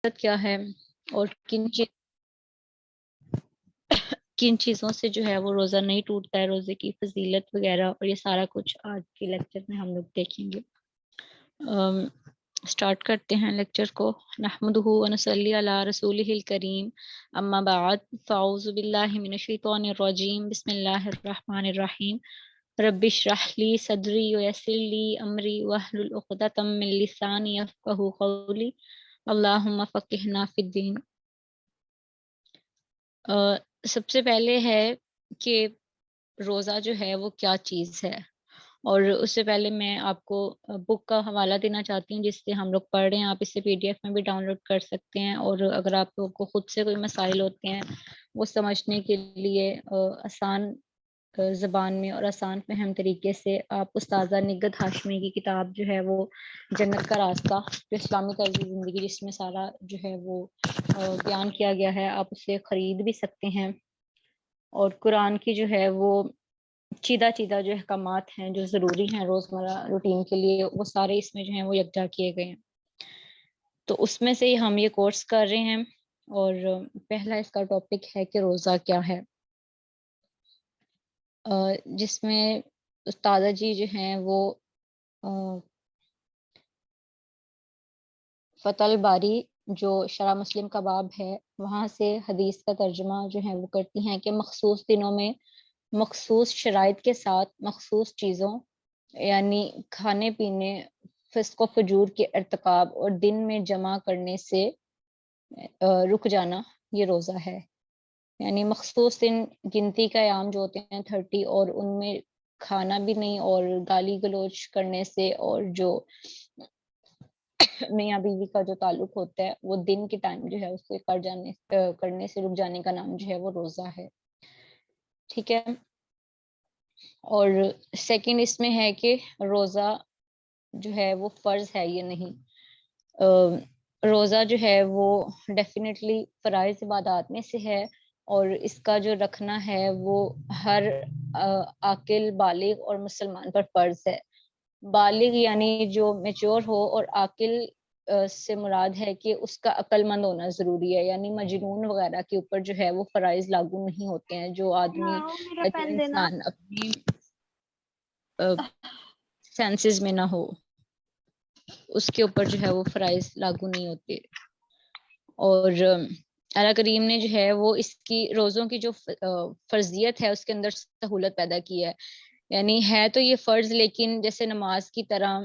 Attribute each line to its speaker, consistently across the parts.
Speaker 1: کیا ہے اور کن چیزوں سے جو ہے وہ روزہ نہیں ٹوٹتا ہے، روزے کی فضیلت وغیرہ، اور یہ سارا کچھ آج کے لیکچر میں ہم لوگ دیکھیں گے۔ سٹارٹ کرتے ہیں لیکچر کو۔ نحمدہ ونصلی علی رسولہ الکریم، اما بعد، فاعوذ باللہ من الشیطان الرجیم، بسم اللہ الرحمن الرحیم۔ رب اشرح لی صدری ویسر لی امری واحلل عقدۃ من لسانی یفقہوا قولی، اللہم فقہنا فی الدین۔ سب سے پہلے ہے کہ روزہ جو ہے وہ کیا چیز ہے، اور اس سے پہلے میں آپ کو بک کا حوالہ دینا چاہتی ہوں جس سے ہم لوگ پڑھ رہے ہیں۔ آپ اسے PDF میں بھی ڈاؤن لوڈ کر سکتے ہیں، اور اگر آپ لوگوں کو خود سے کوئی مسائل ہوتے ہیں وہ سمجھنے کے لیے آسان زبان میں اور آسان فہم طریقے سے آپ استاذہ نگہت ہاشمی کی کتاب جو ہے وہ جنت کا راستہ، جو اسلامی طرز زندگی جس میں سارا جو ہے وہ بیان کیا گیا ہے، آپ اسے خرید بھی سکتے ہیں۔ اور قرآن کی جو ہے وہ چیدہ جو احکامات ہیں جو ضروری ہیں روزمرہ روٹین کے لیے، وہ سارے اس میں جو ہیں وہ یکجا کیے گئے ہیں۔ تو اس میں سے ہی ہم یہ کورس کر رہے ہیں، اور پہلا اس کا ٹاپک ہے کہ روزہ کیا ہے، جس میں استاذہ جی جو ہیں وہ فتح الباری جو شرح مسلم کا باب ہے وہاں سے حدیث کا ترجمہ جو ہے وہ کرتی ہیں کہ مخصوص دنوں میں مخصوص شرائط کے ساتھ مخصوص چیزوں یعنی کھانے پینے، فسق و فجور کے ارتکاب اور دن میں جمع کرنے سے رک جانا، یہ روزہ ہے۔ یعنی مخصوص دن گنتی کا ایام جو ہوتے ہیں 30، اور ان میں کھانا بھی نہیں اور گالی گلوچ کرنے سے، اور جو میاں بیوی کا جو تعلق ہوتا ہے وہ دن کے ٹائم جو ہے اس سے کرنے سے رک جانے کا نام جو ہے وہ روزہ ہے، ٹھیک ہے۔ اور سیکنڈ اس میں ہے کہ روزہ جو ہے وہ فرض ہے یا نہیں۔ روزہ جو ہے وہ ڈیفینیٹلی فرائض عبادات میں سے ہے، اور اس کا جو رکھنا ہے وہ ہر عاقل بالغ اور مسلمان پر فرض ہے۔ بالغ یعنی جو میچور ہو، اور عاقل سے مراد ہے کہ اس کا عقل مند ہونا ضروری ہے، یعنی مجنون وغیرہ کے اوپر جو ہے وہ فرائض لاگو نہیں ہوتے ہیں۔ جو آدمی جو انسان اپنی سینسز میں نہ ہو اس کے اوپر جو ہے وہ فرائض لاگو نہیں ہوتے۔ اور اللہ کریم نے جو ہے وہ اس کی روزوں کی جو فرضیت ہے اس کے اندر سہولت پیدا کی ہے، یعنی ہے تو یہ فرض لیکن جیسے نماز کی طرح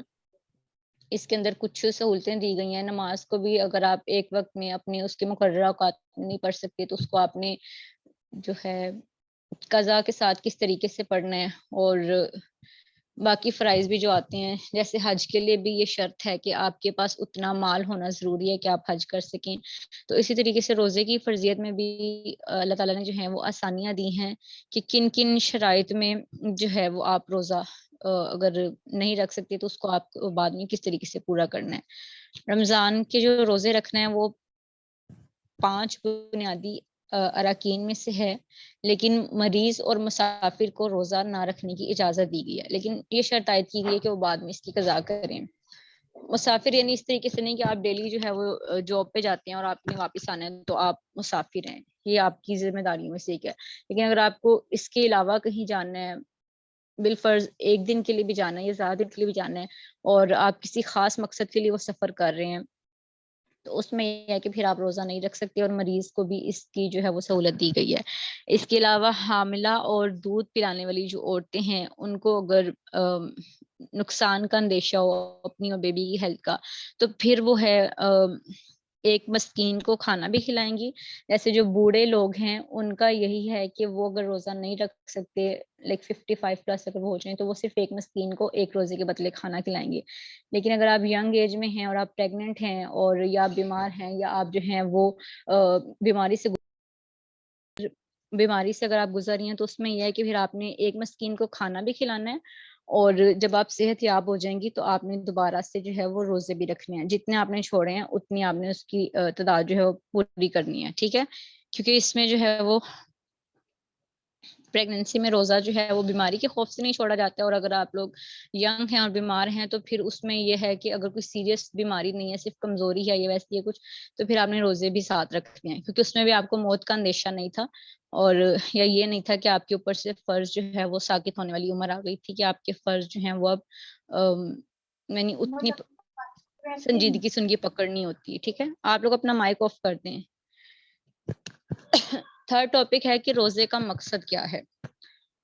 Speaker 1: اس کے اندر کچھ سہولتیں دی گئی ہیں۔ نماز کو بھی اگر آپ ایک وقت میں اپنے اس کے مقررہ اوقات نہیں پڑھ سکتے تو اس کو آپ نے جو ہے قضا کے ساتھ کس طریقے سے پڑھنا ہے، اور باقی فرائض بھی جو آتے ہیں جیسے حج کے لیے بھی یہ شرط ہے کہ آپ کے پاس اتنا مال ہونا ضروری ہے کہ آپ حج کر سکیں۔ تو اسی طریقے سے روزے کی فرضیت میں بھی اللہ تعالیٰ نے جو ہے وہ آسانیاں دی ہیں کہ کن کن شرائط میں جو ہے وہ آپ روزہ اگر نہیں رکھ سکتے تو اس کو آپ بعد میں کس طریقے سے پورا کرنا ہے۔ رمضان کے جو روزے رکھنا ہے وہ 5 بنیادی اراکین میں سے ہے، لیکن مریض اور مسافر کو روزہ نہ رکھنے کی اجازت دی گئی ہے، لیکن یہ شرط عائد کی گئی ہے کہ وہ بعد میں اس کی قضا کریں۔ مسافر یعنی اس طریقے سے نہیں کہ آپ ڈیلی جو ہے وہ جاب پہ جاتے ہیں اور آپ نے واپس آنا ہے تو آپ مسافر ہیں، یہ آپ کی ذمہ داریوں میں سے ایک ہے۔ لیکن اگر آپ کو اس کے علاوہ کہیں جانا ہے، بالفرض ایک دن کے لیے بھی جانا ہے یا زیادہ دن کے لیے بھی جانا ہے، اور آپ کسی خاص مقصد کے لیے وہ سفر کر رہے ہیں تو اس میں یہ ہے کہ پھر آپ روزہ نہیں رکھ سکتے، اور مریض کو بھی اس کی جو ہے وہ سہولت دی گئی ہے۔ اس کے علاوہ حاملہ اور دودھ پلانے والی جو عورتیں ہیں ان کو اگر نقصان کا اندیشہ ہو اپنی اور بیبی کی ہیلتھ کا تو پھر وہ ہے ایک مسکین کو کھانا بھی کھلائیں گی۔ جیسے جو بوڑھے لوگ ہیں ان کا یہی ہے کہ وہ اگر روزہ نہیں رکھ سکتے، لائک 55 پلس اگر وہ ہو جائیں تو وہ صرف ایک مسکین کو ایک روزے کے بدلے کھانا کھلائیں گے۔ لیکن اگر آپ ینگ ایج میں ہیں اور آپ پریگننٹ ہیں اور یا بیمار ہیں یا آپ جو ہیں وہ بیماری سے اگر آپ گزر رہی ہیں تو اس میں یہ ہے کہ پھر آپ نے ایک مسکین کو کھانا بھی کھلانا ہے، اور جب آپ صحت یاب ہو جائیں گی تو آپ نے دوبارہ سے جو ہے وہ روزے بھی رکھنے ہیں، جتنے آپ نے چھوڑے ہیں اتنی آپ نے اس کی تعداد جو ہے وہ پوری کرنی ہے، ٹھیک ہے، کیونکہ اس میں جو ہے وہ پریگنینسی میں روزہ جو ہے وہ بیماری کے خوف سے نہیں چھوڑا جاتا ہے، اور اگر آپ لوگ ینگ ہیں اور بیمار ہیں تو پھر اس میں یہ ہے کہ اگر کوئی سیریس بیماری نہیں ہے، صرف کمزوری ہے یا ویسی ہے کچھ، تو پھر آپ نے روزے بھی ساتھ رکھنے ہیں، کیونکہ اس میں بھی آپ کو موت کا اندیشہ نہیں تھا، اور یا یہ نہیں تھا کہ آپ کے اوپر سے فرض جو ہے وہ ساقط ہونے والی عمر آ گئی تھی کہ آپ کے فرض جو ہیں وہ اب یعنی اتنی سنجیدگی سے ان کی پکڑنی ہوتی ہے. ٹھیک ہے، آپ لوگ اپنا مائک آف کر دیں. تھرڈ ٹاپک ہے کہ روزے کا مقصد کیا ہے.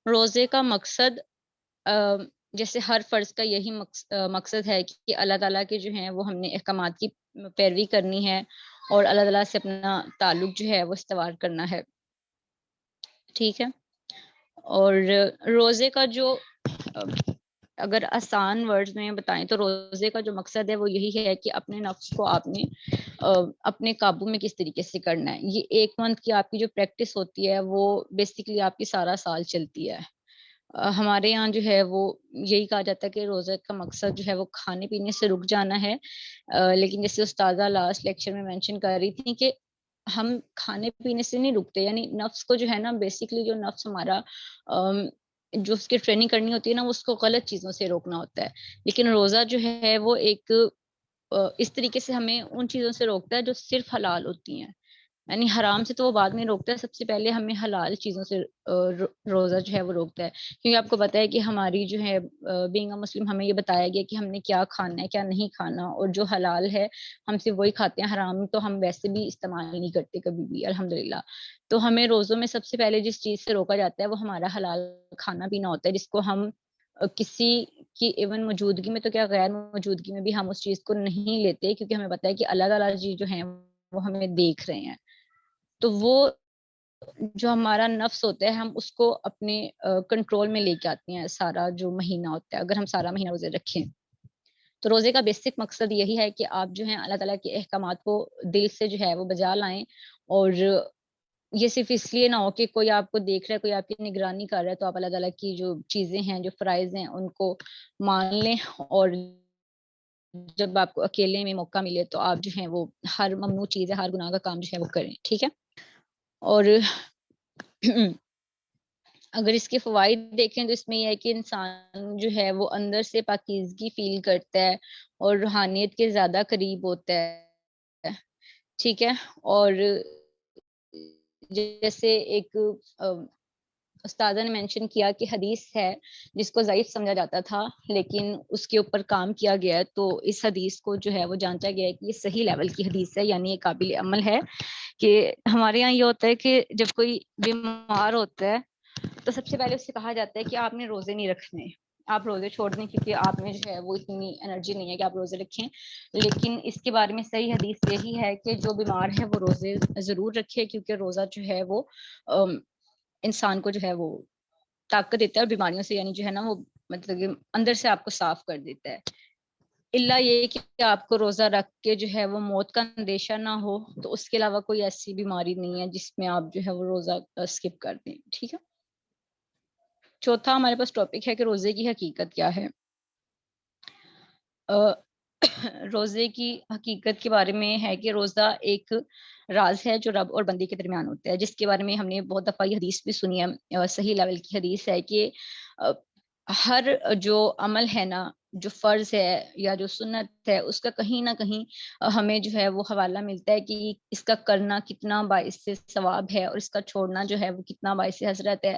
Speaker 1: روزے کا مقصد جیسے ہر فرض کا یہی مقصد ہے کہ اللہ تعالیٰ کے جو ہیں وہ ہم نے احکامات کی پیروی کرنی ہے اور اللہ تعالیٰ سے اپنا تعلق جو ہے وہ استوار کرنا ہے. ٹھیک ہے، اور روزے کا جو اگر آسان ورڈز میں بتائیں تو روزے کا جو مقصد ہے وہ یہی ہے کہ اپنے نفس کو آپ نے اپنے قابو میں کس طریقے سے کرنا ہے. یہ 1 منتھ کی آپ کی جو پریکٹس ہوتی ہے وہ بیسیکلی آپ کی سارا سال چلتی ہے. ہمارے یہاں جو ہے وہ یہی کہا جاتا ہے کہ روزے کا مقصد جو ہے وہ کھانے پینے سے رک جانا ہے، لیکن جیسے استاذہ لاسٹ لیکچر میں مینشن کر رہی تھی کہ ہم کھانے پینے سے نہیں رکتے، یعنی نفس کو جو ہے نا بیسیکلی جو نفس ہمارا جو اس کی ٹریننگ کرنی ہوتی ہے نا، اس کو غلط چیزوں سے روکنا ہوتا ہے. لیکن روزہ جو ہے وہ ایک اس طریقے سے ہمیں ان چیزوں سے روکتا ہے جو صرف حلال ہوتی ہیں، یعنی حرام سے تو وہ بعد میں روکتا ہے، سب سے پہلے ہمیں حلال چیزوں سے روزہ جو ہے وہ روکتا ہے. کیونکہ آپ کو پتہ ہے کہ ہماری جو ہے بینگ اے مسلم ہمیں یہ بتایا گیا کہ ہم نے کیا کھانا ہے کیا نہیں کھانا، اور جو حلال ہے ہم صرف وہی کھاتے ہیں، حرام تو ہم ویسے بھی استعمال نہیں کرتے کبھی بھی الحمدللہ. تو ہمیں روزوں میں سب سے پہلے جس چیز سے روکا جاتا ہے وہ ہمارا حلال کھانا پینا ہوتا ہے، جس کو ہم کسی کی ایون موجودگی میں تو کیا غیر موجودگی میں بھی ہم اس چیز کو نہیں لیتے، کیونکہ ہمیں پتہ ہے کہ اللہ تعالیٰ جی جو ہیں وہ ہمیں دیکھ رہے ہیں. تو وہ جو ہمارا نفس ہوتا ہے ہم اس کو اپنے کنٹرول میں لے کے آتے ہیں سارا جو مہینہ ہوتا ہے. اگر ہم سارا مہینہ روزے رکھیں تو روزے کا بیسک مقصد یہی ہے کہ آپ جو ہیں اللہ تعالیٰ کے احکامات کو دل سے جو ہے وہ بجا لائیں، اور یہ صرف اس لیے نہ ہو کہ کوئی آپ کو دیکھ رہا ہے، کوئی آپ کی نگرانی کر رہا ہے تو آپ اللہ تعالیٰ کی جو چیزیں ہیں جو فرائض ہیں ان کو مان لیں، اور جب آپ کو اکیلے میں موقع ملے تو آپ جو ہیں وہ ہر ممنوع چیز ہے، ہر گناہ کا کام جو ہے وہ کریں. ٹھیک ہے، اور اگر اس کے فوائد دیکھیں تو اس میں یہ ہے کہ انسان جو ہے وہ اندر سے پاکیزگی فیل کرتا ہے اور روحانیت کے زیادہ قریب ہوتا ہے. ٹھیک ہے، اور جیسے ایک استاذہ نے مینشن کیا کہ حدیث ہے جس کو ضعیف سمجھا جاتا تھا لیکن اس کے اوپر کام کیا گیا ہے، تو اس حدیث کو جو ہے وہ جانچا گیا ہے کہ یہ صحیح لیول کی حدیث ہے، یعنی یہ قابل عمل ہے. کہ ہمارے یہاں یہ ہوتا ہے کہ جب کوئی بیمار ہوتا ہے تو سب سے پہلے اس سے کہا جاتا ہے کہ آپ نے روزے نہیں رکھنے، آپ روزے چھوڑ دیں، کیونکہ آپ میں جو ہے وہ اتنی انرجی نہیں ہے کہ آپ روزے رکھیں. لیکن اس کے بارے میں صحیح حدیث یہی ہے کہ جو بیمار ہے وہ روزے ضرور رکھے، کیونکہ روزہ جو ہے وہ انسان کو جو ہے وہ طاقت دیتا ہے اور بیماریوں سے یعنی جو ہے نا وہ مطلب کہ اندر سے آپ کو صاف کر دیتا ہے. اللہ یہ کہ آپ کو روزہ رکھ کے جو ہے وہ موت کا اندیشہ نہ ہو، تو اس کے علاوہ کوئی ایسی بیماری نہیں ہے جس میں آپ جو ہے وہ روزہ اسکپ کر دیں. ٹھیک ہے، چوتھا ہمارے پاس ٹاپک ہے کہ روزے کی حقیقت کیا ہے. روزے کی حقیقت کے بارے میں ہے کہ روزہ ایک راز ہے جو رب اور بندے کے درمیان ہوتا ہے، جس کے بارے میں ہم نے بہت دفعہ یہ حدیث بھی سنی ہے، صحیح لیول کی حدیث ہے کہ ہر جو عمل ہے نا، جو فرض ہے یا جو سنت ہے، اس کا کہیں نہ کہیں ہمیں جو ہے وہ حوالہ ملتا ہے کہ اس کا کرنا کتنا باعث ثواب ہے اور اس کا چھوڑنا جو ہے وہ کتنا باعث حسرت ہے.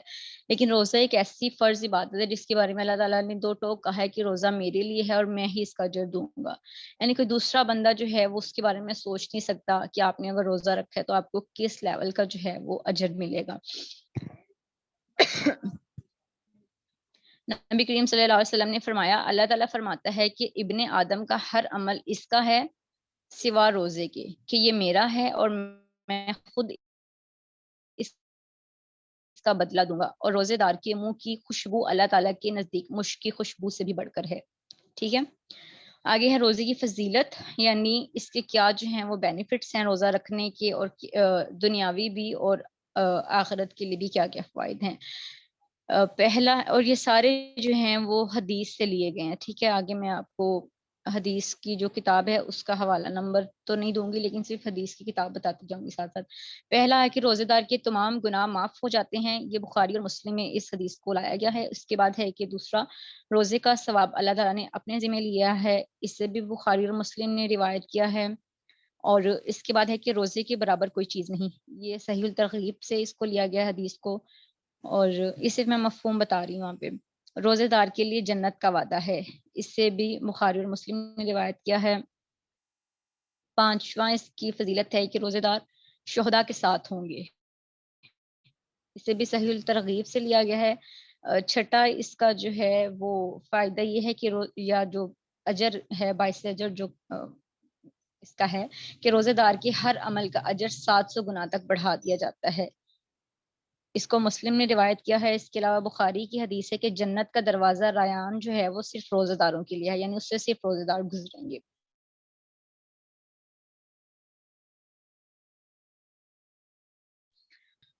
Speaker 1: لیکن روزہ ایک ایسی فرض عبادت ہے جس کے بارے میں اللہ تعالیٰ نے 2 ٹوک کہا ہے کہ روزہ میرے لیے ہے اور میں ہی اس کا اجر دوں گا. یعنی کوئی دوسرا بندہ جو ہے وہ اس کے بارے میں سوچ نہیں سکتا کہ آپ نے اگر روزہ رکھا ہے تو آپ کو کس لیول کا جو ہے وہ اجر ملے گا. نبی کریم صلی اللہ علیہ وسلم نے فرمایا، اللہ تعالیٰ فرماتا ہے کہ ابن آدم کا ہر عمل اس کا ہے سوا روزے کے، کہ یہ میرا ہے اور میں خود اس کا بدلہ دوں گا، اور روزے دار کے منہ کی خوشبو اللہ تعالیٰ کے نزدیک مشک کی خوشبو سے بھی بڑھ کر ہے. ٹھیک ہے، آگے ہے روزے کی فضیلت، یعنی اس کے کیا جو ہیں وہ بینیفٹس ہیں روزہ رکھنے کے، اور دنیاوی بھی اور آخرت کے لیے بھی کیا کیا فوائد ہیں. پہلا، اور یہ سارے جو ہیں وہ حدیث سے لیے گئے ہیں. ٹھیک ہے، آگے میں آپ کو حدیث کی جو کتاب ہے اس کا حوالہ نمبر تو نہیں دوں گی، لیکن صرف حدیث کی کتاب بتاتی جاؤں گی ساتھ ساتھ. پہلا ہے کہ روزے دار کے تمام گناہ معاف ہو جاتے ہیں، یہ بخاری اور مسلم میں اس حدیث کو لایا گیا ہے. اس کے بعد ہے کہ دوسرا، روزے کا ثواب اللہ تعالیٰ نے اپنے ذمہ لیا ہے، اس سے بھی بخاری اور مسلم نے روایت کیا ہے. اور اس کے بعد ہے کہ روزے کے برابر کوئی چیز نہیں، یہ صحیح الترغیب سے اس کو لیا گیا حدیث کو، اور اسے میں مفہوم بتا رہی ہوں وہاں پہ. روزے دار کے لیے جنت کا وعدہ ہے، اس سے بھی بخاری اور مسلم نے روایت کیا ہے. پانچواں اس کی فضیلت ہے کہ روزے دار شہداء کے ساتھ ہوں گے، اسے بھی صحیح الترغیب سے لیا گیا ہے. چھٹا اس کا جو ہے وہ فائدہ یہ ہے کہ یا جو اجر ہے، باعث اجر جو اس کا ہے کہ روزے دار کے ہر عمل کا اجر 700 گنا تک بڑھا دیا جاتا ہے. اس کو مسلم نے روایت کیا ہے. اس کے علاوہ بخاری کی حدیث ہے کہ جنت کا دروازہ ریان جو ہے وہ صرف روزے داروں کے لیے ہے، یعنی اس سے صرف روزے دار گزریں گے.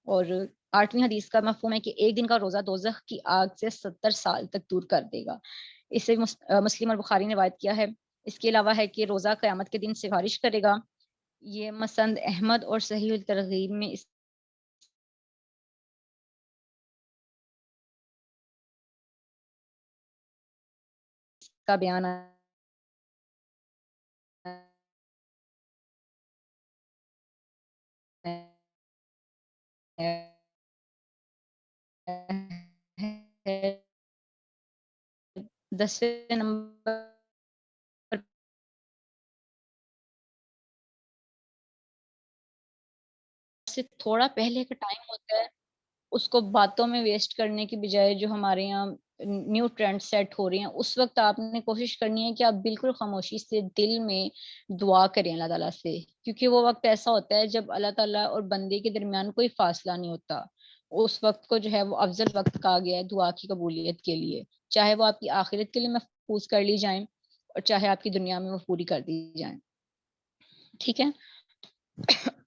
Speaker 1: اور 8ویں حدیث کا مفہوم ہے کہ ایک دن کا روزہ دوزخ کی آگ سے 70 سال تک دور کر دے گا، اسے مسلم اور بخاری نے روایت کیا ہے. اس کے علاوہ ہے کہ روزہ قیامت کے دن سفارش کرے گا، یہ مسند احمد اور صحیح الترغیب میں اس کا بیان ہے. 10 نمبر سے تھوڑا پہلے کا ٹائم ہوتا ہے، اس کو باتوں میں ویسٹ کرنے کی بجائے جو ہمارے یہاں نیو ٹرینڈ سیٹ ہو رہی ہیں، اس وقت آپ نے کوشش کرنی ہے کہ آپ بالکل خاموشی سے دل میں دعا کریں اللہ تعالیٰ سے، کیونکہ وہ وقت ایسا ہوتا ہے جب اللہ تعالیٰ اور بندے کے درمیان کوئی فاصلہ نہیں ہوتا. اس وقت کو جو ہے وہ افضل وقت کہا گیا ہے دعا کی قبولیت کے لیے، چاہے وہ آپ کی آخرت کے لیے محفوظ کر لی جائیں اور چاہے آپ کی دنیا میں وہ پوری کر دی جائیں. ٹھیک ہے.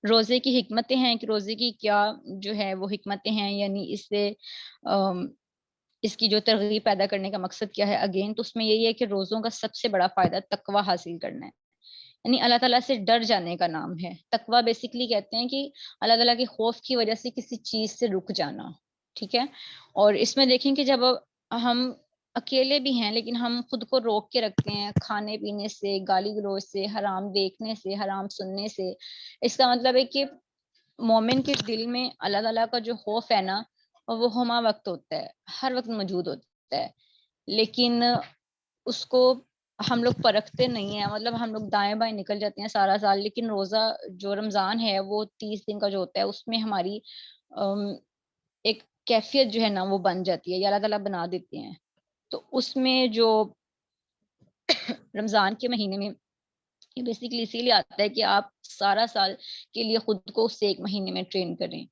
Speaker 1: روزے کی حکمتیں ہیں کہ روزے کی کیا جو ہے وہ حکمتیں ہیں، یعنی اس سے اس کی جو ترغیب پیدا کرنے کا مقصد کیا ہے. اگین تو اس میں یہی ہے کہ روزوں کا سب سے بڑا فائدہ تقوی حاصل کرنا ہے، یعنی اللہ تعالیٰ سے ڈر جانے کا نام ہے. تقوی بیسیکلی کہتے ہیں کہ اللہ تعالیٰ کے خوف کی وجہ سے کسی چیز سے رک جانا. ٹھیک ہے. اور اس میں دیکھیں کہ جب ہم اکیلے بھی ہیں لیکن ہم خود کو روک کے رکھتے ہیں کھانے پینے سے، گالی گلوچ سے، حرام دیکھنے سے، حرام سننے سے، اس کا مطلب ہے کہ مومن کے دل میں اللہ تعالیٰ کا جو خوف ہے نا وہ ہما وقت ہوتا ہے، ہر وقت موجود ہوتا ہے، لیکن اس کو ہم لوگ پرکھتے نہیں ہیں. مطلب ہم لوگ دائیں بائیں نکل جاتے ہیں سارا سال، لیکن روزہ جو رمضان ہے وہ 30 دن کا جو ہوتا ہے اس میں ہماری ایک کیفیت جو ہے نا وہ بن جاتی ہے، یا اللہ تعالیٰ بنا دیتے ہیں. تو اس میں جو رمضان کے مہینے میں یہ بیسیکلی اسی لیے آتا ہے کہ آپ سارا سال کے لیے خود کو اس سے ایک مہینے میں ٹرین کریں.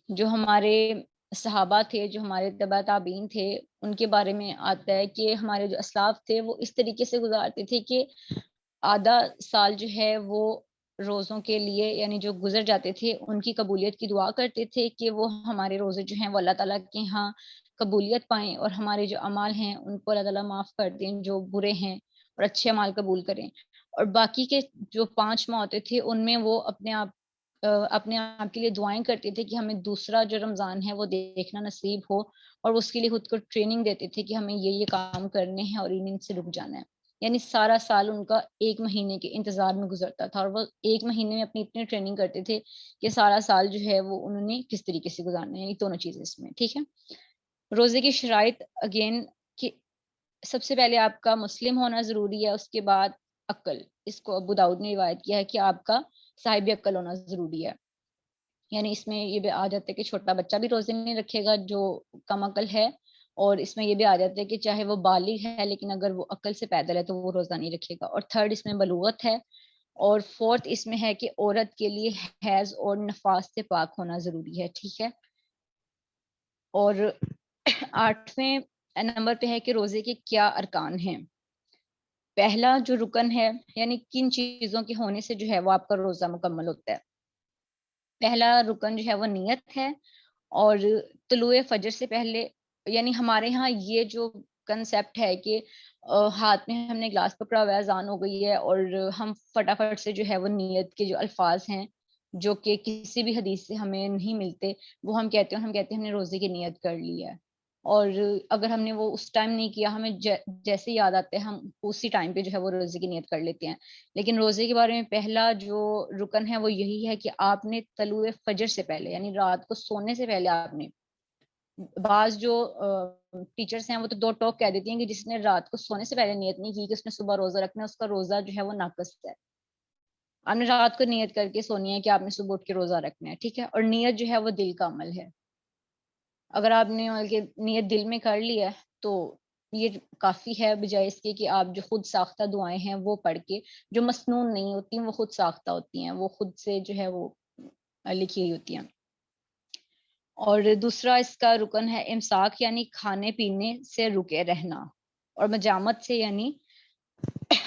Speaker 1: جو ہمارے صحابہ تھے، جو ہمارے تبع تابعین تھے، ان کے بارے میں آتا ہے کہ ہمارے جو اسلاف تھے وہ اس طریقے سے گزارتے تھے کہ آدھا سال جو ہے وہ روزوں کے لیے، یعنی جو گزر جاتے تھے ان کی قبولیت کی دعا کرتے تھے کہ وہ ہمارے روزے جو ہیں وہ اللہ تعالیٰ کے ہاں قبولیت پائیں، اور ہمارے جو اعمال ہیں ان کو اللہ تعالیٰ معاف کر دیں جو برے ہیں، اور اچھے اعمال قبول کریں. اور باقی کے جو 5 ماہ ہوتے تھے ان میں وہ اپنے آپ کے لیے دعائیں کرتے تھے کہ ہمیں دوسرا جو رمضان ہے وہ دیکھنا نصیب ہو، اور اس کے لیے خود کو ٹریننگ دیتے تھے کہ ہمیں یہ کام کرنے ہیں اور ان سے رک جانا ہے. یعنی سارا سال ان کا 1 مہینے کے انتظار میں گزرتا تھا، اور وہ 1 مہینے میں اپنی اتنی ٹریننگ کرتے تھے کہ سارا سال جو ہے وہ انہوں نے کس طریقے سے گزارنا ہے. یعنی دونوں چیزیں اس میں. ٹھیک ہے. روزے کی شرائط اگین کہ سب سے پہلے آپ کا مسلم ہونا ضروری ہے، اس کے بعد عقل. اس کو ابو داؤد نے روایت کیا ہے کہ آپ کا صاحب عقل ہونا ضروری ہے. یعنی اس میں یہ بھی آ جاتا ہے کہ چھوٹا بچہ بھی روزے نہیں رکھے گا جو کم عقل ہے، اور اس میں یہ بھی آ جاتا ہے کہ چاہے وہ بالغ ہے لیکن اگر وہ عقل سے پیدل ہے تو وہ روزہ نہیں رکھے گا. اور 3rd اس میں بلوغت ہے، اور 4th اس میں ہے کہ عورت کے لیے حیض اور نفاس سے پاک ہونا ضروری ہے. ٹھیک ہے. اور 8ویں نمبر پہ ہے کہ روزے کے کیا ارکان ہیں. پہلا جو رکن ہے، یعنی کن چیزوں کے ہونے سے جو ہے وہ آپ کا روزہ مکمل ہوتا ہے. پہلا رکن جو ہے وہ نیت ہے، اور طلوع فجر سے پہلے، یعنی ہمارے ہاں یہ جو کنسیپٹ ہے کہ ہاتھ میں ہم نے گلاس پکڑا ہوا ہے, اذان ہو گئی ہے, اور ہم فٹافٹ سے جو ہے وہ نیت کے جو الفاظ ہیں جو کہ کسی بھی حدیث سے ہمیں نہیں ملتے, وہ ہم کہتے ہیں ہم نے روزے کی نیت کر لی ہے. اور اگر ہم نے وہ اس ٹائم نہیں کیا, ہمیں جیسے یاد آتے ہیں ہم اسی ٹائم پہ جو ہے وہ روزے کی نیت کر لیتے ہیں. لیکن روزے کے بارے میں پہلا جو رکن ہے وہ یہی ہے کہ آپ نے طلوع فجر سے پہلے, یعنی رات کو سونے سے پہلے, آپ نے, بعض جو ٹیچرز ہیں وہ تو 2 ٹوک کہہ دیتی ہیں کہ جس نے رات کو سونے سے پہلے نیت نہیں کی کہ اس نے صبح روزہ رکھنا ہے, اس کا روزہ جو ہے وہ ناقص ہے. آپ نے رات کو نیت کر کے سونی ہے کہ آپ نے صبح اٹھ کے روزہ رکھنا ہے, ٹھیک ہے. اور نیت جو ہے وہ دل کا عمل ہے. اگر آپ نے نیت دل میں کر لی ہے تو یہ کافی ہے, بجائے اس کے کہ آپ جو خود ساختہ دعائیں ہیں وہ پڑھ کے, جو مسنون نہیں ہوتی وہ خود ساختہ ہوتی ہیں, وہ خود سے جو ہے وہ لکھی ہوئی ہوتی ہیں. اور دوسرا اس کا رکن ہے امساک, یعنی کھانے پینے سے رکے رہنا, اور مجامت سے یعنی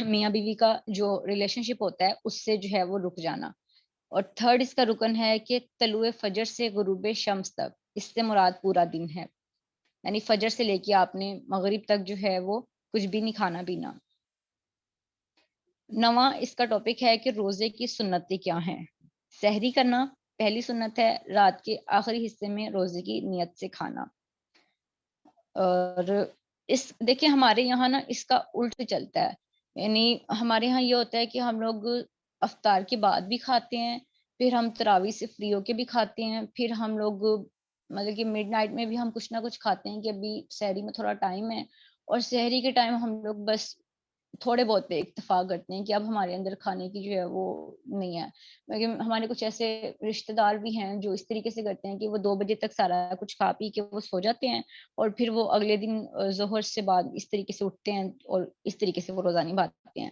Speaker 1: میاں بیوی کا جو ریلیشن شپ ہوتا ہے اس سے جو ہے وہ رک جانا. اور تھرڈ اس کا رکن ہے کہ طلوع فجر سے غروب شمس تک, اس سے مراد پورا دن ہے, یعنی فجر سے لے کے آپ نے مغرب تک جو ہے وہ کچھ بھی نہیں کھانا پینا. نواں اس کا ٹاپک ہے کہ روزے کی سنتیں کیا ہیں. سحری کرنا پہلی سنت ہے, رات کے آخری حصے میں روزے کی نیت سے کھانا. اور اس دیکھیں ہمارے یہاں نا اس کا الٹ چلتا ہے, یعنی ہمارے یہاں یہ ہوتا ہے کہ ہم لوگ افطار کے بعد بھی کھاتے ہیں, پھر ہم تراویح سے فری ہو کے بھی کھاتے ہیں, پھر ہم لوگ مطلب کہ مڈ نائٹ میں بھی ہم کچھ نہ کچھ کھاتے ہیں کہ ابھی سحری میں تھوڑا ٹائم ہے, اور سحری کے ٹائم ہم لوگ بس تھوڑے بہت پہ اکتفا کرتے ہیں کہ اب ہمارے اندر کھانے کی جو ہے وہ نہیں ہے. لیکن ہمارے کچھ ایسے رشتہ دار بھی ہیں جو اس طریقے سے کرتے ہیں کہ وہ 2 بجے تک سارا کچھ کھا پی کے وہ سو جاتے ہیں, اور پھر وہ اگلے دن ظہر سے بعد اس طریقے سے اٹھتے ہیں اور اس طریقے سے وہ روزہ نبھاتے ہیں.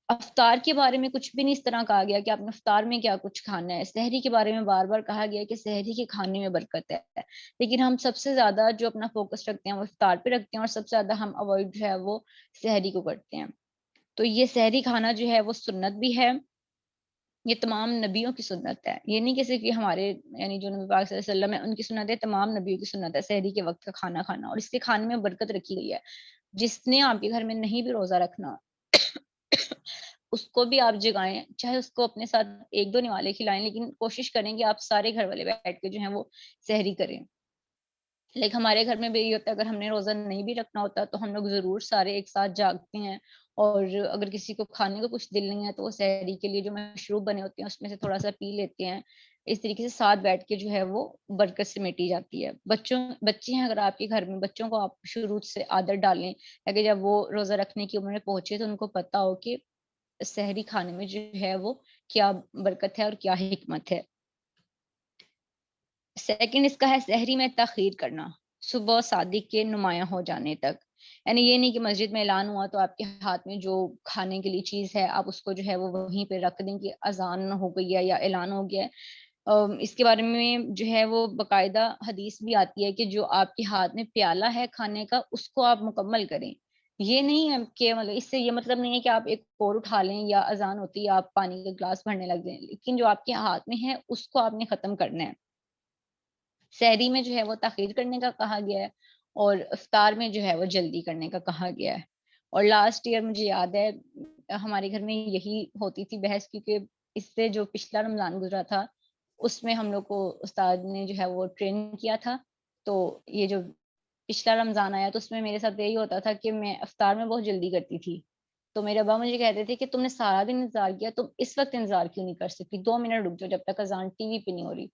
Speaker 1: افطار کے بارے میں کچھ بھی نہیں اس طرح کہا گیا کہ آپ نے افطار میں کیا کچھ کھانا ہے. سحری کے بارے میں بار بار کہا گیا کہ سحری کے کھانے میں برکت ہے, لیکن ہم سب سے زیادہ جو اپنا فوکس رکھتے ہیں وہ افطار پہ رکھتے ہیں, اور سب سے زیادہ ہم اوائڈ جو ہے وہ سحری کو کرتے ہیں. تو یہ سحری کھانا جو ہے وہ سنت بھی ہے, یہ تمام نبیوں کی سنت ہے, یہ نہیں کہ صرف یہ ہمارے یعنی جو نبی پاک صلی اللہ علیہ وسلم ہے ان کی سنت ہے, تمام نبیوں کی سنت ہے سحری کے وقت کا کھانا کھانا. اور اس کے کھانے میں برکت رکھی گئی ہے. جس نے آپ کے گھر میں نہیں بھی روزہ رکھنا اس کو بھی آپ جگائیں, چاہے اس کو اپنے ساتھ 1-2 نوالے کھلائیں, لیکن کوشش کریں کہ آپ سارے گھر والے بیٹھ کے جو ہیں وہ سحری کریں. لیکن ہمارے گھر میں بھی یہ ہوتا ہے, اگر ہم نے روزہ نہیں بھی رکھنا ہوتا تو ہم لوگ ضرور سارے ایک ساتھ جاگتے ہیں, اور اگر کسی کو کھانے کو کچھ دل نہیں ہے تو وہ سحری کے لیے جو مشروب بنے ہوتے ہیں اس میں سے تھوڑا سا پی لیتے ہیں. اس طریقے سے ساتھ بیٹھ کے جو ہے وہ برکت سے مٹی جاتی ہے. بچے ہیں اگر آپ کے گھر میں, بچوں کو آپ شروع سے عادت ڈالیں تاکہ جب وہ روزہ رکھنے کی عمر میں پہنچے تو ان کو پتا ہو کہ سحری کھانے میں جو ہے وہ کیا برکت ہے اور کیا حکمت ہے. سیکنڈ اس کا ہے سحری میں تاخیر کرنا, صبح صادق کے نمایاں ہو جانے تک. یعنی یہ نہیں کہ مسجد میں اعلان ہوا تو آپ کے ہاتھ میں جو کھانے کے لیے چیز ہے آپ اس کو جو ہے وہ وہیں پہ رکھ دیں کہ اذان ہو گئی ہے یا اعلان ہو گیا ہے. اس کے بارے میں جو ہے وہ باقاعدہ حدیث بھی آتی ہے کہ جو آپ کے ہاتھ میں پیالہ ہے کھانے کا اس کو آپ مکمل کریں. یہ نہیں ہے کہ مطلب اس سے یہ مطلب نہیں ہے کہ آپ ایک اور اٹھا لیں یا اذان ہوتی ہے آپ پانی کا گلاس بھرنے لگ جائیں, لیکن جو آپ کے ہاتھ میں ہے اس کو آپ نے ختم کرنا ہے. سحری میں جو ہے وہ تاخیر کرنے کا کہا گیا ہے, اور افطار میں جو ہے وہ جلدی کرنے کا کہا گیا ہے. اور لاسٹ ایئر مجھے یاد ہے ہمارے گھر میں یہی ہوتی تھی بحث, کیونکہ اس سے جو پچھلا رمضان گزرا تھا اس میں ہم لوگ کو استاد نے جو ہے وہ ٹرین کیا تھا, تو یہ جو پچھلا رمضان آیا تو اس میں میرے ساتھ یہی ہوتا تھا کہ میں افطار میں بہت جلدی کرتی تھی. تو میرے ابا مجھے کہتے تھے کہ تم نے سارا دن انتظار کیا, تم اس وقت انتظار کیوں نہیں کر سکتی, 2 منٹ رک جاؤ جب تک اذان ٹی وی پہ نہیں ہو رہی.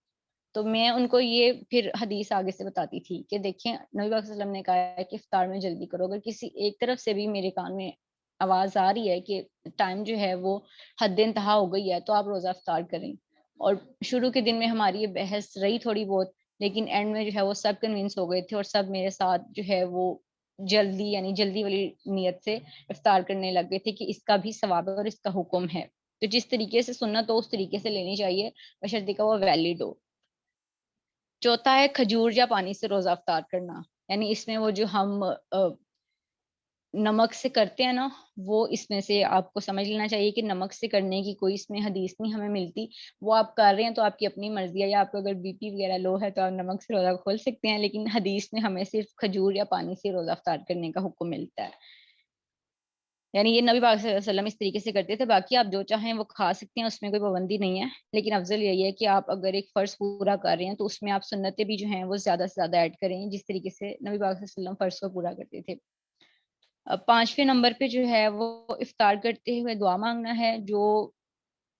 Speaker 1: تو میں ان کو یہ پھر حدیث آگے سے بتاتی تھی کہ دیکھیں نبی پاک صلی اللہ علیہ وسلم نے کہا ہے کہ افطار میں جلدی کرو, اگر کسی ایک طرف سے بھی میرے کان میں آواز آ رہی ہے کہ ٹائم جو ہے وہ حد انتہا ہو گئی ہے تو آپ روزہ افطار کریں. اور شروع کے دن میں ہماری یہ بحث رہی تھوڑی بہت, لیکن اینڈ میں جو ہے وہ سب کنونس ہو گئے تھے اور سب میرے ساتھ جو ہے وہ جلدی یعنی جلدی والی نیت سے افطار کرنے لگ گئے تھے کہ اس کا بھی ثواب ہے اور اس کا حکم ہے. تو جس طریقے سے سنت ہو اس طریقے سے لینی چاہیے, بشرطیکہ کا وہ ویلڈ ہو. چوتھا ہے کھجور یا پانی سے روزہ افطار کرنا, یعنی اس میں وہ جو ہم نمک سے کرتے ہیں نا, وہ اس میں سے آپ کو سمجھ لینا چاہیے کہ نمک سے کرنے کی کوئی اس میں حدیث نہیں ہمیں ملتی. وہ آپ کر رہے ہیں تو آپ کی اپنی مرضی ہے, یا آپ کو اگر بی پی وغیرہ لو ہے تو آپ نمک سے روزہ کھول سکتے ہیں, لیکن حدیث میں ہمیں صرف کھجور یا پانی سے روزہ افطار کرنے کا حکم ملتا ہے. یعنی یہ نبی پاک صلی اللہ علیہ وسلم اس طریقے سے کرتے تھے. باقی آپ جو چاہیں وہ کھا سکتے ہیں, اس میں کوئی پابندی نہیں ہے, لیکن افضل یہی ہے کہ آپ اگر ایک فرض پورا کر رہے ہیں تو اس میں آپ سنتیں بھی جو ہیں وہ زیادہ سے زیادہ ایڈ کریں, جس طریقے سے نبی پاک صلی اللہ علیہ وسلم فرض کو پورا کرتے تھے. اب 5ویں نمبر پہ جو ہے وہ افطار کرتے ہوئے دعا مانگنا ہے, جو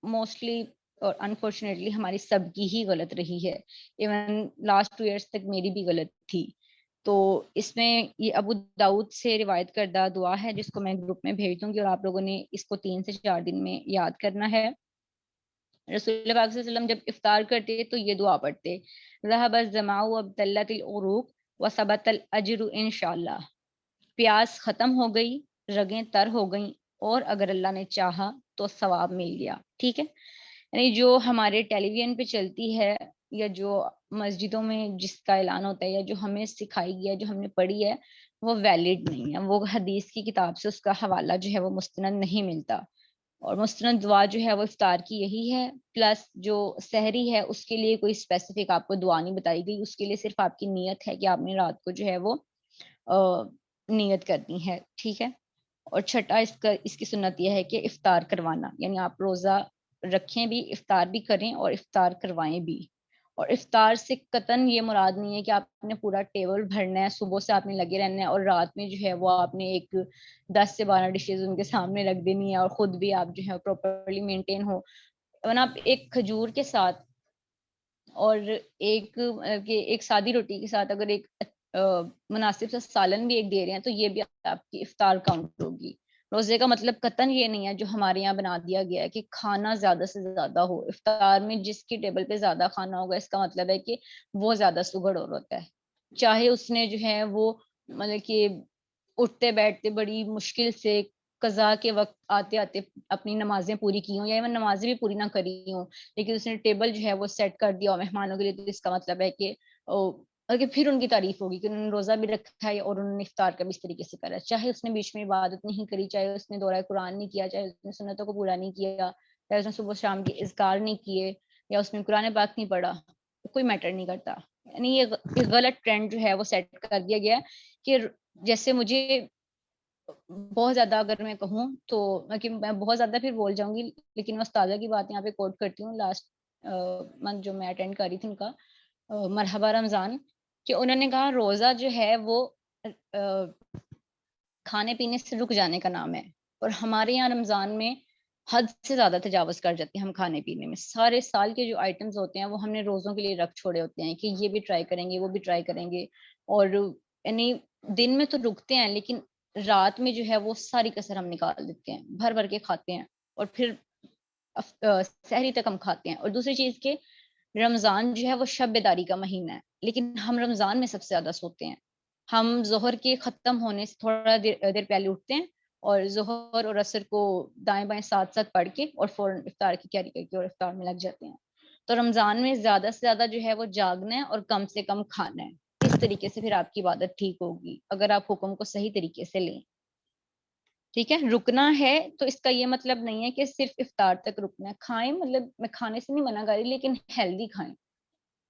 Speaker 1: موسٹلی اور انفارچونیٹلی ہماری سب کی ہی غلط رہی ہے. ایون لاسٹ 2 ایئرس تک میری بھی غلط تھی. تو اس میں یہ ابو داؤد سے روایت کردہ دعا ہے, جس کو میں گروپ میں بھیج دوں گی, اور آپ لوگوں نے اس کو 3 سے 4 دن میں یاد کرنا ہے. رسول اللہ پاک صلی اللہ علیہ وسلم جب افطار کرتے تو یہ دعا پڑھتے, ذهب الظمأ وابتلت العروق وثبت الاجر انشاءاللہ. پیاس ختم ہو گئی, رگیں تر ہو گئیں, اور اگر اللہ نے چاہا تو ثواب مل گیا. ٹھیک ہے, یعنی جو ہمارے ٹیلی ویژن پہ چلتی ہے, یا جو مسجدوں میں جس کا اعلان ہوتا ہے, یا جو ہمیں سکھائی گیا, جو ہم نے پڑھی ہے, وہ ویلڈ نہیں ہے. وہ حدیث کی کتاب سے اس کا حوالہ جو ہے وہ مستند نہیں ملتا. اور مستند دعا جو ہے وہ افطار کی یہی ہے, پلس جو سحری ہے اس کے لیے کوئی اسپیسیفک آپ کو دعا نہیں بتائی گئی. اس کے لیے صرف آپ کی نیت ہے کہ آپ نے رات کو جو ہے وہ نیت کرنی ہے. ٹھیک ہے. اور چھٹا اس کی سنت یہ ہے کہ افطار کروانا, یعنی آپ روزہ رکھیں بھی, افطار بھی کریں اور افطار کروائیں بھی. اور افطار سے قطن یہ مراد نہیں ہے کہ آپ نے پورا ٹیبل بھرنا ہے, صبح سے آپ نے لگے رہنا ہے, اور رات میں جو ہے وہ آپ نے ایک 10 سے 12 ڈشز ان کے سامنے رکھ دینی ہے, اور خود بھی آپ جو ہے پراپرلی مینٹین ہو. ورنہ آپ ایک کھجور کے ساتھ اور ایک سادی روٹی کے ساتھ اگر ایک مناسب سا سالن بھی ایک دے رہے ہیں, تو یہ بھی آپ کی افطار کاؤنٹ ہوگی. روزے کا مطلب قطن یہ نہیں ہے جو ہمارے یہاں بنا دیا گیا ہے کہ کھانا زیادہ سے زیادہ ہو. افطار میں جس کی ٹیبل پہ زیادہ کھانا ہوگا, اس کا مطلب ہے کہ وہ زیادہ سگڑ اور ہوتا ہے, چاہے اس نے جو ہے وہ مطلب کہ اٹھتے بیٹھتے بڑی مشکل سے قضا کے وقت آتے آتے اپنی نمازیں پوری کی ہوں, یا ایون نمازیں بھی پوری نہ کری ہوں, لیکن اس نے ٹیبل جو ہے وہ سیٹ کر دیا مہمانوں کے لیے. تو اس کا مطلب ہے کہ پھر ان کی تعریف ہوگی کہ انہوں نے روزہ بھی رکھا ہے اور انہوں نے افطار کا بھی اس طریقے سے کرا, چاہے اس نے بیچ میں عبادت نہیں کری, چاہے اس نے دورہ قرآن نہیں کیا, چاہے اس نے سنتوں کو پورا نہیں کیا, چاہے اس نے صبح شام کے اذکار نہیں کیے, یا اس نے قرآن پاک نہیں پڑھا, کوئی میٹر نہیں کرتا. یعنی یہ غلط ٹرینڈ جو ہے وہ سیٹ کر دیا گیا کہ جیسے مجھے بہت زیادہ اگر میں کہوں تو میں بہت زیادہ پھر بول جاؤں گی, لیکن میں استاذہ کی بات یہاں پہ کوٹ کرتی ہوں. لاسٹ منتھ جو میں اٹینڈ کر رہی تھی ان کا مرحبا رمضان, کہ انہوں نے کہا روزہ جو ہے وہ کھانے پینے سے رک جانے کا نام ہے, اور ہمارے یہاں رمضان میں حد سے زیادہ تجاوز کر جاتے ہیں ہم کھانے پینے میں. سارے سال کے جو آئٹمز ہوتے ہیں وہ ہم نے روزوں کے لیے رکھ چھوڑے ہوتے ہیں کہ یہ بھی ٹرائی کریں گے, وہ بھی ٹرائی کریں گے, اور یعنی دن میں تو رکتے ہیں, لیکن رات میں جو ہے وہ ساری کسر ہم نکال دیتے ہیں, بھر بھر کے کھاتے ہیں, اور پھر سحری تک ہم کھاتے ہیں. اور دوسری چیز کہ رمضان جو ہے وہ شب بیداری کا مہینہ ہے, لیکن ہم رمضان میں سب سے زیادہ سوتے ہیں. ہم ظہر کے ختم ہونے سے تھوڑا دیر پہلے اٹھتے ہیں, اور ظہر اور عصر کو دائیں بائیں ساتھ ساتھ پڑھ کے اور فوراً افطار کی تیاری کر کے اور افطار میں لگ جاتے ہیں. تو رمضان میں زیادہ سے زیادہ جو ہے وہ جاگنا ہے اور کم سے کم کھانا ہے. اس طریقے سے پھر آپ کی عبادت ٹھیک ہوگی اگر آپ حکم کو صحیح طریقے سے لیں. ٹھیک ہے, رکنا ہے تو اس کا یہ مطلب نہیں ہے کہ صرف افطار تک رکنا ہے. کھائیں, مطلب میں کھانے سے نہیں منع کر رہی, لیکن ہیلدی کھائیں.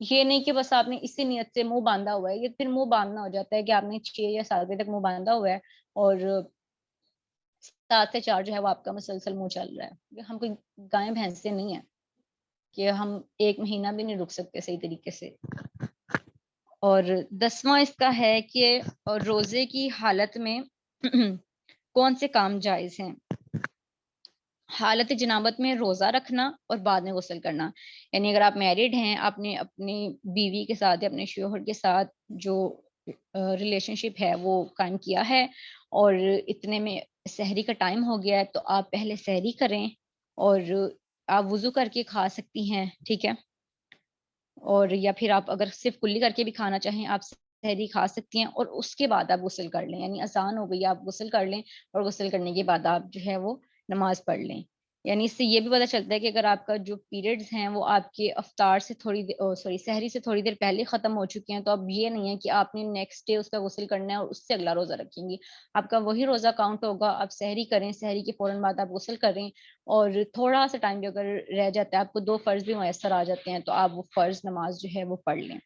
Speaker 1: یہ نہیں کہ بس آپ نے اسی نیت سے منہ باندھا ہوا ہے, یہ پھر منہ باندھنا ہو جاتا ہے کہ آپ نے 6 یا 7 بجے تک منہ باندھا ہوا ہے اور 7 سے 4 جو ہے وہ آپ کا مسلسل منہ چل رہا ہے. ہم کوئی گائیں بھینس سے نہیں ہے کہ ہم 1 مہینہ بھی نہیں رک سکتے صحیح طریقے سے. اور 10واں اس کا ہے کہ روزے کی حالت میں کون سے کام جائز ہیں. حالت جنابت میں روزہ رکھنا اور بعد میں غسل کرنا. یعنی اگر آپ میرڈ ہیں, آپ نے اپنی بیوی کے ساتھ یا اپنے شوہر کے ساتھ جو ریلیشن شپ ہے وہ قائم کیا ہے, اور اتنے میں سحری کا ٹائم ہو گیا ہے, تو آپ پہلے سحری کریں, اور آپ وضو کر کے کھا سکتی ہیں. ٹھیک ہے, اور یا پھر آپ اگر صرف کلی کر کے بھی کھانا چاہیں آپ سحری کھا سکتی ہیں, اور اس کے بعد آپ غسل کر لیں. یعنی آسان ہو گئی, آپ غسل کر لیں, اور غسل کرنے کے بعد آپ جو ہے وہ نماز پڑھ لیں. یعنی اس سے یہ بھی پتہ چلتا ہے کہ اگر آپ کا جو پیریڈز ہیں وہ آپ کے افطار سے سحری سے تھوڑی دیر پہلے ختم ہو چکے ہیں, تو اب یہ نہیں ہے کہ آپ نے نیکسٹ ڈے اس کا غسل کرنا ہے اور اس سے اگلا روزہ رکھیں گی. آپ کا وہی روزہ کاؤنٹ ہوگا. آپ سحری کریں, سحری کے فوراً بعد آپ غسل کریں, اور تھوڑا سا ٹائم بھی اگر رہ جاتا ہے, آپ کو 2 فرض بھی میسر آ جاتے ہیں, تو آپ وہ فرض نماز جو ہے وہ پڑھ لیں.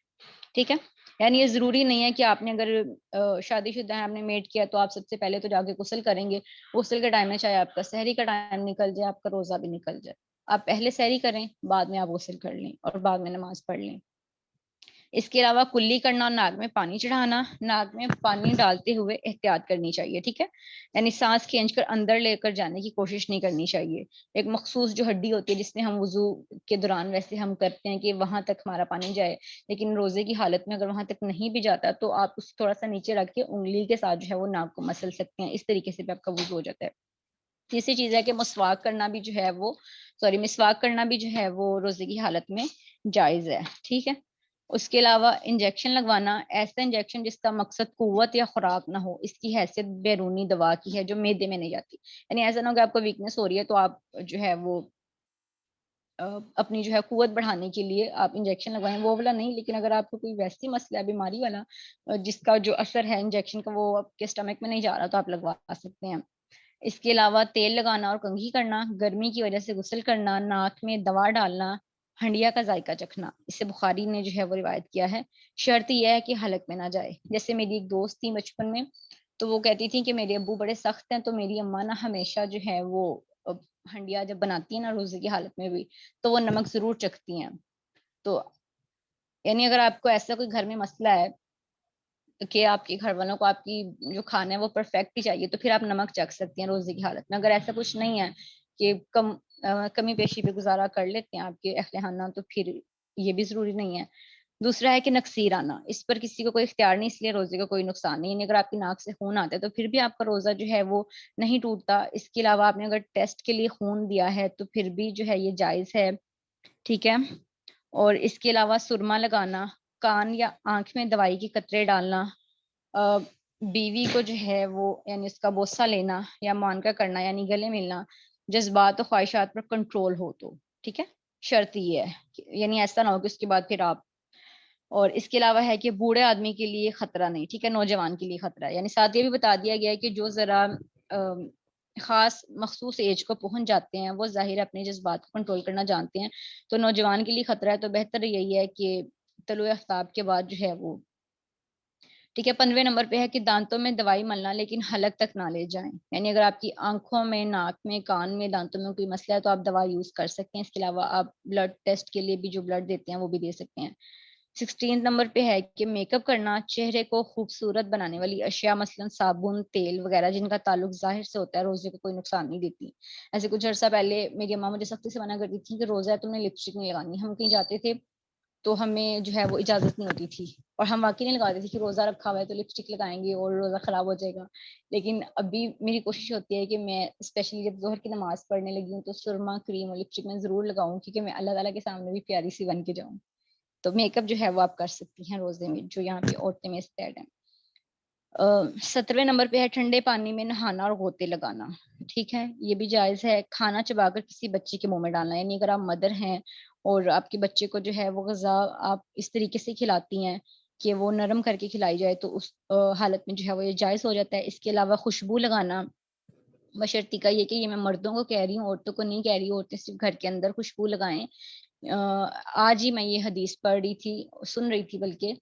Speaker 1: ٹھیک ہے, یعنی یہ ضروری نہیں ہے کہ آپ نے اگر شادی شدہ ہے آپ نے میٹ کیا تو آپ سب سے پہلے تو جا کے غسل کریں گے. غسل کے ٹائم میں چاہے آپ کا سحری کا ٹائم نکل جائے, آپ کا روزہ بھی نکل جائے, آپ پہلے سحری کریں, بعد میں آپ غسل کر لیں اور بعد میں نماز پڑھ لیں. اس کے علاوہ کلی کرنا اور ناک میں پانی چڑھانا. ناک میں پانی ڈالتے ہوئے احتیاط کرنی چاہیے, ٹھیک ہے, یعنی سانس کھینچ کر اندر لے کر جانے کی کوشش نہیں کرنی چاہیے. ایک مخصوص جو ہڈی ہوتی ہے جس میں ہم وضو کے دوران ویسے ہم کرتے ہیں کہ وہاں تک ہمارا پانی جائے, لیکن روزے کی حالت میں اگر وہاں تک نہیں بھی جاتا تو آپ اس تھوڑا سا نیچے رکھ کے انگلی کے ساتھ جو ہے وہ ناک کو مسل سکتے ہیں. اس طریقے سے بھی آپ کا وضو ہو جاتا ہے. تیسری چیز ہے کہ مسواک کرنا بھی جو ہے وہ مسواک کرنا بھی جو ہے وہ روزے کی حالت میں جائز ہے, ٹھیک ہے. اس کے علاوہ انجیکشن لگوانا, ایسا انجیکشن جس کا مقصد قوت یا خوراک نہ ہو, اس کی حیثیت بیرونی دوا کی ہے جو معدے میں نہیں جاتی. یعنی ایسا نہ ہو کہ آپ کو ویکنس ہو رہی ہے تو آپ جو ہے وہ اپنی جو ہے قوت بڑھانے کے لیے آپ انجیکشن لگوائیں, وہ والا نہیں. لیکن اگر آپ کو کوئی ویسی مسئلہ ہے بیماری والا جس کا جو اثر ہے انجیکشن کا وہ آپ کے اسٹمک میں نہیں جا رہا تو آپ لگوا سکتے ہیں. اس کے علاوہ تیل لگانا اور کنگھی کرنا, گرمی کی وجہ سے غسل کرنا, ناک میں دوا ڈالنا, ہنڈیا کا ذائقہ چکھنا. اس سے بخاری نے جو ہے وہ روایت کیا ہے. شرط یہ ہے کہ حلق میں نہ جائے. جیسے میری ایک دوست تھی بچپن میں, تو وہ کہتی تھی کہ میرے ابو بڑے سخت ہیں, تو میری اماں نا ہمیشہ جو ہے وہ ہنڈیا جب بناتی ہیں نا روزے کی حالت میں بھی, تو وہ نمک ضرور چکھتی ہیں. تو یعنی اگر آپ کو ایسا کوئی گھر میں مسئلہ ہے کہ آپ کے گھر والوں کو آپ کی جو کھانا ہے وہ پرفیکٹ ہی چاہیے, تو پھر آپ نمک چکھ سکتی ہیں روزے کی حالت میں. اگر ایسا کچھ نہیں ہے کہ کمی بیشی پہ گزارا کر لیتے ہیں آپ کے اہل خانہ, تو پھر یہ بھی ضروری نہیں ہے. دوسرا ہے کہ نقصیر آنا, اس پر کسی کو کوئی اختیار نہیں, اس لیے روزے کا کوئی نقصان نہیں. یعنی اگر آپ کی ناک سے خون آتا ہے تو پھر بھی آپ کا روزہ جو ہے وہ نہیں ٹوٹتا. اس کے علاوہ آپ نے اگر ٹیسٹ کے لیے خون دیا ہے تو پھر بھی جو ہے یہ جائز ہے, ٹھیک ہے. اور اس کے علاوہ سرما لگانا, کان یا آنکھ میں دوائی کی قطرے ڈالنا, بیوی کو جو ہے وہ یعنی اس کا بوسہ لینا یا معانقہ کرنا یعنی گلے ملنا, جذبات و خواہشات پر کنٹرول ہو تو, ٹھیک ہے. شرط یہ ہے یعنی ایسا نہ ہو کہ اس کے بعد پھر آپ. اور اس کے علاوہ ہے کہ بوڑھے آدمی کے لیے خطرہ نہیں, ٹھیک ہے, نوجوان کے لیے خطرہ ہے. یعنی ساتھ یہ بھی بتا دیا گیا ہے کہ جو ذرا خاص مخصوص ایج کو پہنچ جاتے ہیں وہ ظاہر اپنے جذبات کو کنٹرول کرنا جانتے ہیں, تو نوجوان کے لیے خطرہ ہے. تو بہتر یہی ہے کہ طلوع آفتاب کے بعد جو ہے وہ, ٹھیک ہے. 15ویں نمبر پہ ہے کہ دانتوں میں دوائی ملنا لیکن حلق تک نہ لے جائیں. یعنی اگر آپ کی آنکھوں میں, ناک میں, کان میں, دانتوں میں کوئی مسئلہ ہے تو آپ دوا یوز کر سکتے ہیں. اس کے علاوہ آپ بلڈ ٹیسٹ کے لیے بھی جو بلڈ دیتے ہیں وہ بھی دے سکتے ہیں. 16 نمبر پہ ہے کہ میک اپ کرنا, چہرے کو خوبصورت بنانے والی اشیاء مثلا صابن, تیل وغیرہ جن کا تعلق ظاہر سے ہوتا ہے روزے کو کوئی نقصان نہیں دیتی. ایسے کچھ عرصہ پہلے میری اماں مجھے سختی سے منع کرتی تھی کہ روزہ ہے تم نے لپسٹک نہیں لگانی. ہم کہیں جاتے تھے تو ہمیں جو ہے وہ اجازت نہیں ہوتی تھی, اور ہم واقعی نہیں لگاتے تھے کہ روزہ رکھا ہوا ہے تو لپسٹک لگائیں گے اور روزہ خراب ہو جائے گا. لیکن ابھی میری کوشش ہوتی ہے کہ میں اسپیشلی جب ظہر کی نماز پڑھنے لگی ہوں تو سرما, کریم اور لپسٹک میں ضرور لگاؤں, کیونکہ میں اللہ تعالیٰ کے سامنے بھی پیاری سی بن کے جاؤں. تو میک اپ جو ہے وہ آپ کر سکتی ہیں روزے میں, جو یہاں پہ عورتیں میں اسٹیڈ ہیں. 17ویں نمبر پہ ہے ٹھنڈے پانی میں نہانا اور غوطے لگانا, ٹھیک ہے, یہ بھی جائز ہے. کھانا چبا کر کسی بچے کے منہ میں ڈالنا, یعنی اگر آپ مدر ہیں اور آپ کے بچے کو جو ہے وہ غذا آپ اس طریقے سے کھلاتی ہیں کہ وہ نرم کر کے کھلائی جائے تو اس حالت میں جو ہے وہ یہ جائز ہو جاتا ہے. اس کے علاوہ خوشبو لگانا, بشرطیکہ کا یہ کہ یہ میں مردوں کو کہہ رہی ہوں, عورتوں کو نہیں کہہ رہی. عورتیں صرف گھر کے اندر خوشبو لگائیں. آج ہی میں یہ حدیث پڑھ رہی تھی, سن رہی تھی بلکہ,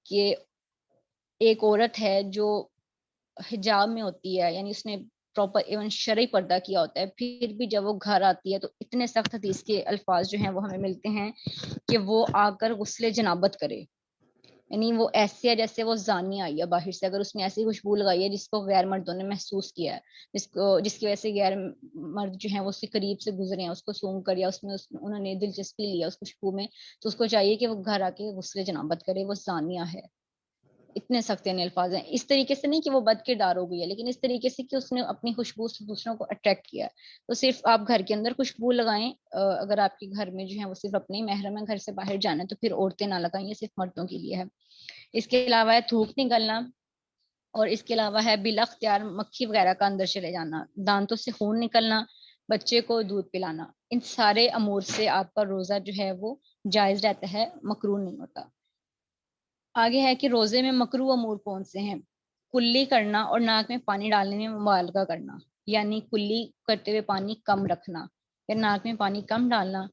Speaker 1: کہ ایک عورت ہے جو حجاب میں ہوتی ہے, یعنی اس نے پراپر ایون شرعی پردہ کیا ہوتا ہے, پھر بھی جب وہ گھر آتی ہے تو اتنے سخت حدیث کے الفاظ جو ہیں وہ ہمیں ملتے ہیں کہ وہ آ کر غسل جنابت کرے. یعنی وہ ایسے ہے جیسے وہ زانی آئی ہے باہر سے, اگر اس نے ایسی خوشبو لگائی ہے جس کو غیر مردوں نے محسوس کیا ہے, جس کی وجہ سے غیر مرد جو ہیں وہ اس کے قریب سے گزرے ہیں, اس کو سونگ کر یا اس میں انہوں نے دلچسپی لیا اس خوشبو میں, تو اس کو چاہیے کہ وہ گھر آ کے غسل جنابت کرے, وہ زانیہ ہے. اتنے سخت یعنی الفاظ ہیں. اس طریقے سے نہیں کہ وہ بد کردار ہو گئی ہے, لیکن اس طریقے سے کہ اس نے اپنی خوشبو سے دوسروں کو اٹریکٹ کیا ہے. تو صرف آپ گھر کے اندر خوشبو لگائیں, اگر آپ کے گھر میں جو ہے وہ صرف اپنے محرم ہے, گھر سے باہر جانا ہے تو پھر عورتیں نہ لگائیں, یہ صرف مردوں کے لیے ہے. اس کے علاوہ ہے تھوک نکلنا, اور اس کے علاوہ ہے بلا اختیار مکھی وغیرہ کا اندر چلے جانا, دانتوں سے خون نکلنا, بچے کو دودھ پلانا. ان سارے امور سے آپ کا روزہ جو ہے وہ جائز رہتا ہے, مکروہ نہیں ہوتا. آگے ہے کہ روزے میں مکروہ امور کون سے ہیں. کلی کرنا اور ناک میں پانی ڈالنے میں مبالغہ کرنا, یعنی کلی کرتے ہوئے پانی کم رکھنا, یا ناک میں پانی کم ڈالنا,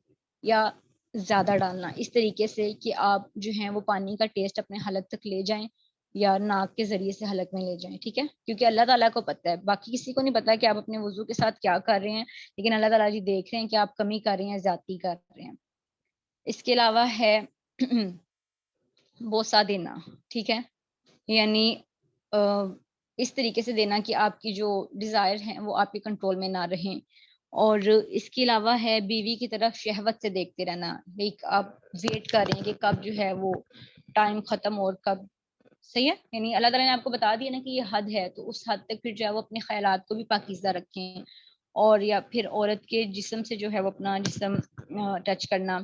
Speaker 1: یا زیادہ ڈالنا، اس طریقے سے کہ آپ جو ہیں وہ پانی کا ٹیسٹ اپنے حلق تک لے جائیں یا ناک کے ذریعے سے حلق میں لے جائیں، ٹھیک ہے، کیونکہ اللہ تعالیٰ کو پتہ ہے، باقی کسی کو نہیں پتا کہ آپ اپنے وضو کے ساتھ کیا کر رہے ہیں، لیکن اللہ تعالیٰ جی دیکھ رہے ہیں کہ آپ کمی کر رہے ہیں، زیادتی کر رہے ہیں۔ اس کے علاوہ ہے بوسہ دینا، ٹھیک ہے، یعنی اس طریقے سے دینا کہ آپ کی جو ڈیزائر ہیں وہ آپ کے کنٹرول میں نہ رہیں، اور اس کے علاوہ ہے بیوی کی طرف شہوت سے دیکھتے رہنا، لائک آپ ویٹ کر رہے ہیں کہ کب جو ہے وہ ٹائم ختم اور کب، صحیح ہے، یعنی اللہ تعالیٰ نے آپ کو بتا دیا نا کہ یہ حد ہے، تو اس حد تک پھر جو ہے وہ اپنے خیالات کو بھی پاکیزہ رکھیں، اور یا پھر عورت کے جسم سے جو ہے وہ اپنا جسم ٹچ کرنا،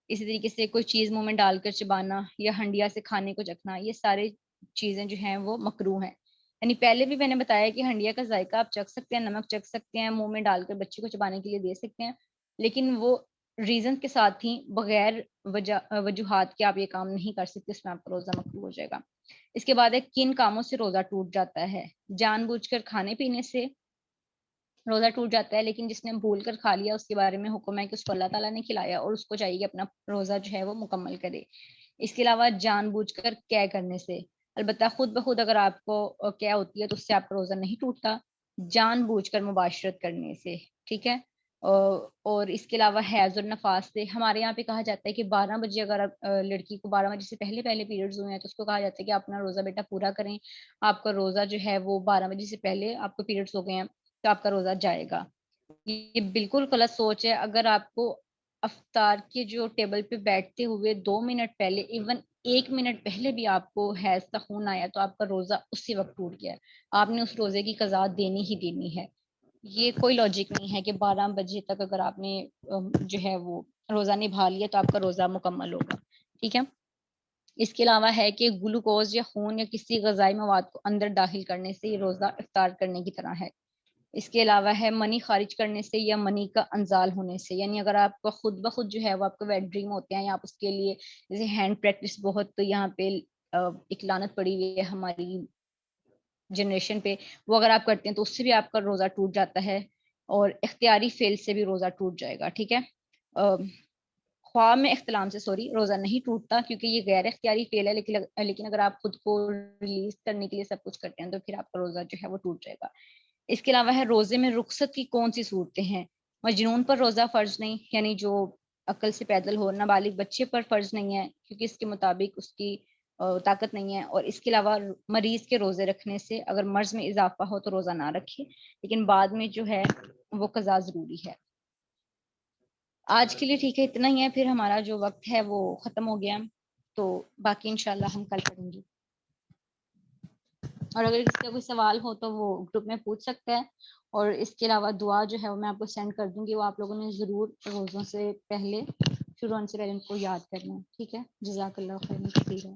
Speaker 1: اسی طریقے سے کوئی چیز منہ میں ڈال کر چبانا یا ہنڈیا سے کھانے کو چکھنا، یہ سارے چیزیں جو ہیں وہ مکروہ ہیں۔ یعنی پہلے بھی میں نے بتایا کہ ہنڈیا کا ذائقہ آپ چکھ سکتے ہیں، نمک چکھ سکتے ہیں، منہ میں ڈال کر بچے کو چبانے کے لیے دے سکتے ہیں، لیکن وہ ریزن کے ساتھ ہی بغیر وجوہات کے آپ یہ کام نہیں کر سکتے، اس میں آپ کا روزہ مکروہ ہو جائے گا۔ اس کے بعد ہے کن کاموں سے روزہ ٹوٹ جاتا ہے؟ جان بوجھ کر کھانے پینے سے روزہ ٹوٹ جاتا ہے، لیکن جس نے بھول کر کھا لیا اس کے بارے میں حکم ہے کہ اس کو اللہ تعالیٰ نے کھلایا اور اس کو چاہیے کہ اپنا روزہ جو ہے وہ مکمل کرے۔ اس کے علاوہ جان بوجھ کر قے کرنے سے، البتہ خود بخود اگر آپ کو قے ہوتی ہے تو اس سے آپ کا روزہ نہیں ٹوٹتا، جان بوجھ کر مباشرت کرنے سے، ٹھیک ہے، اور اس کے علاوہ حیض اور نفاس سے، ہمارے یہاں پہ کہا جاتا ہے کہ 12 بجے اگر لڑکی کو 12 بجے سے پہلے پیریڈز ہوئے ہیں تو اس کو کہا جاتا ہے کہ آپ اپنا روزہ بیٹا پورا کریں، آپ کا روزہ جو ہے وہ 12 بجے سے پہلے آپ کو پیریڈز ہو گئے ہیں تو آپ کا روزہ جائے گا۔ یہ بالکل غلط سوچ ہے، اگر آپ کو افطار کے جو ٹیبل پہ بیٹھتے ہوئے 2 منٹ پہلے، ایون 1 منٹ پہلے بھی آپ کو حیض کا خون آیا تو آپ کا روزہ اسی وقت ٹوٹ گیا ہے، آپ نے اس روزے کی قضا دینی ہی دینی ہے۔ یہ کوئی لاجک نہیں ہے کہ 12 بجے تک اگر آپ نے جو ہے وہ روزہ نبھا لیا تو آپ کا روزہ مکمل ہوگا، ٹھیک ہے۔ اس کے علاوہ ہے کہ گلوکوز یا خون یا کسی غذائی مواد کو اندر داخل کرنے سے یہ روزہ افطار کرنے کی طرح ہے۔ اس کے علاوہ ہے منی خارج کرنے سے یا منی کا انزال ہونے سے، یعنی اگر آپ کا خود بخود جو ہے وہ آپ کا ویٹ ڈریم ہوتے ہیں یا آپ اس کے لیے جیسے ہینڈ پریکٹس بہت تو یہاں پہ ایک لعنت پڑی ہوئی ہے ہماری جنریشن پہ، وہ اگر آپ کرتے ہیں تو اس سے بھی آپ کا روزہ ٹوٹ جاتا ہے، اور اختیاری فعل سے بھی روزہ ٹوٹ جائے گا، ٹھیک ہے۔ خواہ میں اختلام سے روزہ نہیں ٹوٹتا کیونکہ یہ غیر اختیاری فعل ہے، لیکن اگر آپ خود کو ریلیز کرنے کے لیے سب کچھ کرتے ہیں تو پھر آپ کا روزہ جو ہے وہ ٹوٹ جائے گا۔ اس کے علاوہ ہے روزے میں رخصت کی کون سی صورتیں ہیں؟ مجنون پر روزہ فرض نہیں، یعنی جو عقل سے پیدل ہو، نابالغ بچے پر فرض نہیں ہے کیونکہ اس کے مطابق اس کی طاقت نہیں ہے، اور اس کے علاوہ مریض کے روزے رکھنے سے، اگر مرض میں اضافہ ہو تو روزہ نہ رکھے، لیکن بعد میں جو ہے وہ قضا ضروری ہے۔ آج کے لیے ٹھیک ہے، اتنا ہی ہے، پھر ہمارا جو وقت ہے وہ ختم ہو گیا، تو باقی انشاءاللہ ہم کل پڑھیں گے، اور اگر کسی کا کوئی سوال ہو تو وہ گروپ میں پوچھ سکتا ہے، اور اس کے علاوہ دعا جو ہے وہ میں آپ کو سینڈ کر دوں گی، وہ آپ لوگوں نے ضرور روزوں سے پہلے شروع ہونے سے پہلے ان کو یاد کرنا ہے، ٹھیک ہے۔ جزاک اللہ خیر کثیرا۔